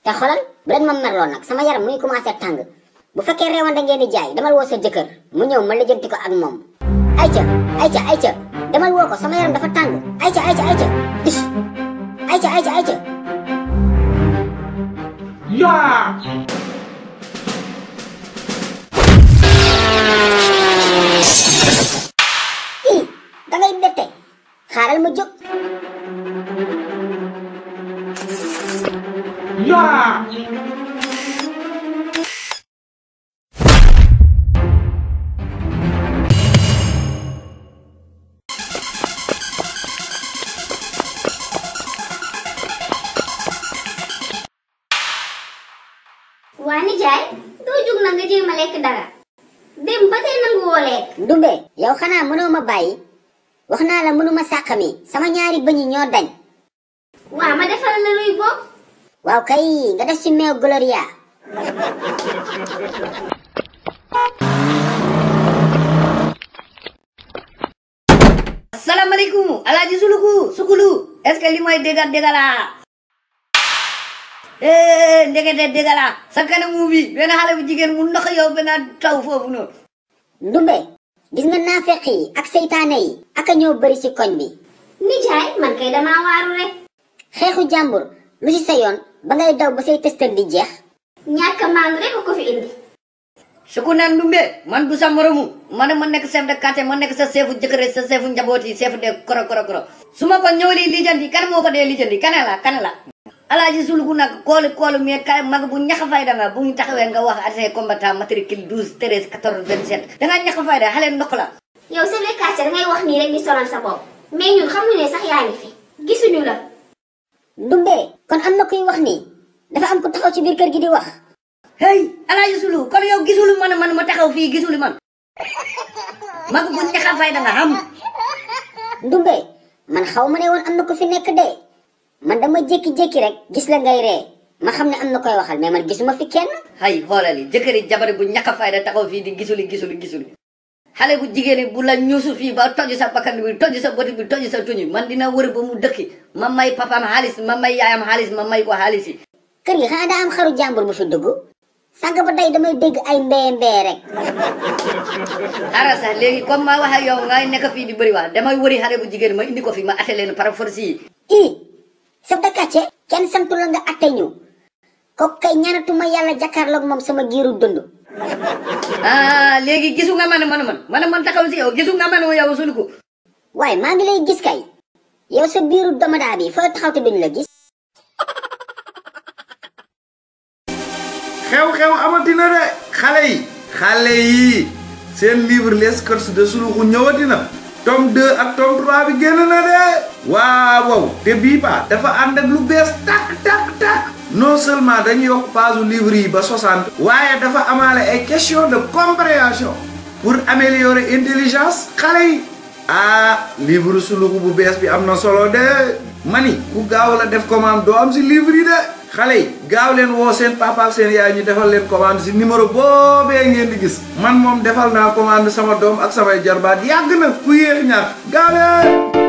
te xolal bu len ma merlo nak sama yaram muy commencé tang bu fekkee reewante ngeen di jaay demal woo sa jëkkër mu ñëw ma lijjanti ko ak moom ayca demal woo ko sama yaram dafa tàng ayca is ayca yaa da ngay bette xaaral ma jóg yaa Wani jaay doo jug na nga jéem a lekk dara dem ba tey nangu woo lekk. Ndumbe yow xanaa mënoo ma bàyyi wax naa la mënuma sàqami sama ñaari bëñ yi ñoo dañ. waa ma defal la luy bokk. waaw kay nga def ci meew Gloria. Assalamualaikum Alaaji Sukulu est-ce que li mooy dégala ndekete dégala sa kanamu bi benn xale bu jigéen mu ndox yow benn taw foofu noonu. Ndumbe gis nga naafeq yi ak seytaane yi ak a ñoo bëri ci koñ bi. nijaay man kay damaa waaru rek. xeexu jàmbur lu ci sa yoon ba ngay daw ba say testal di jeex. ñàkk a maandu rek ko fi indi. suku naan Ndumbe man du sa moromu man ma nekk chef de quartier ma nekk sa chefu jëkkër sa chefu njaboot yi chef de koro su ma ko ñëwali lijjanti kan moo ko dee lijjanti kan la Alaaji Suluku nag koolu mais kay mag bu ñax fayda nga bu ñu taxawee nga wax ancien combattant matricule 12 13 14 27 da nga ñax fayda xale ndox la. yow chef de quartier dangay wax nii rek di sonal sa bopp mais ñun xamuñu ne sax yaa ngi fi gisuñu la. Ndumbe kon am na kuy wax nii dafa am ku taxaw ci biir kër gi di wax. hey Alaaji Suluku kon yow gisulu man ma taxaw fii gisulu man mag bu ñax fayda nga xam. Ndumbe man xaw ma ne woon am na ku fi nekk de. man dama jékki-jékki rek gis la ngay ree ma xam ne am na koy waxal mais man gisuma fi kenn. hay xoolali jëkkëri jabari bu ñàkk a fayda taxaw fii di gisuli xale bu jigéen bu la ñuusu fii ba toj sa bakkan bi toj sa boti bi toj sa tuñu man dina wër ba mu dëkki ma may papaam xaalis ma may yaayam xaalis ma may ko xaalis yi. kër gi xanaa daa am xaru jàmbur bu fi dugg sànq ba tey damay dégg ay mbee rek. xaaral sax léegi comme ma wax ak yow ngay nekk fii di bëri wax damay wëri xale bu jigéen ma indi ko fi ma atte leen par force yi. chef de quartier kenn santu la nga atte ñu kooku kay ñaanatuma yàlla jàkkaarloog moom sama giiru dund. léegi gisu nga man taxaw si yow gisu nga man yow Suluku. waaye maa ngi lay gis kay yow sa biiru domadaa bi fooy taxaw te duñ la gis. xew amatina de xale yi seen livre les courses de Suluku ñëwati na tome 2 ak tome 3 bi génn na de waaw te bii ba dafa ànd ak lu bees tak non seulement dañu yokk page livre yi ba 60 waaye dafa amaale ay question de compréhension pour améliorer intelligence xale yi livre Suluku bu bees bi am na solo de mani ku gaaw la def commande doo am si livre yi de xale yi gaaw leen woo seen papa ak seen yaay ñu defal leen commande si numéro boobee ngeen di gis man moom defal naa commande sama doom ak samay jarbaat yàgg na ku yéex ñaar gaaw leen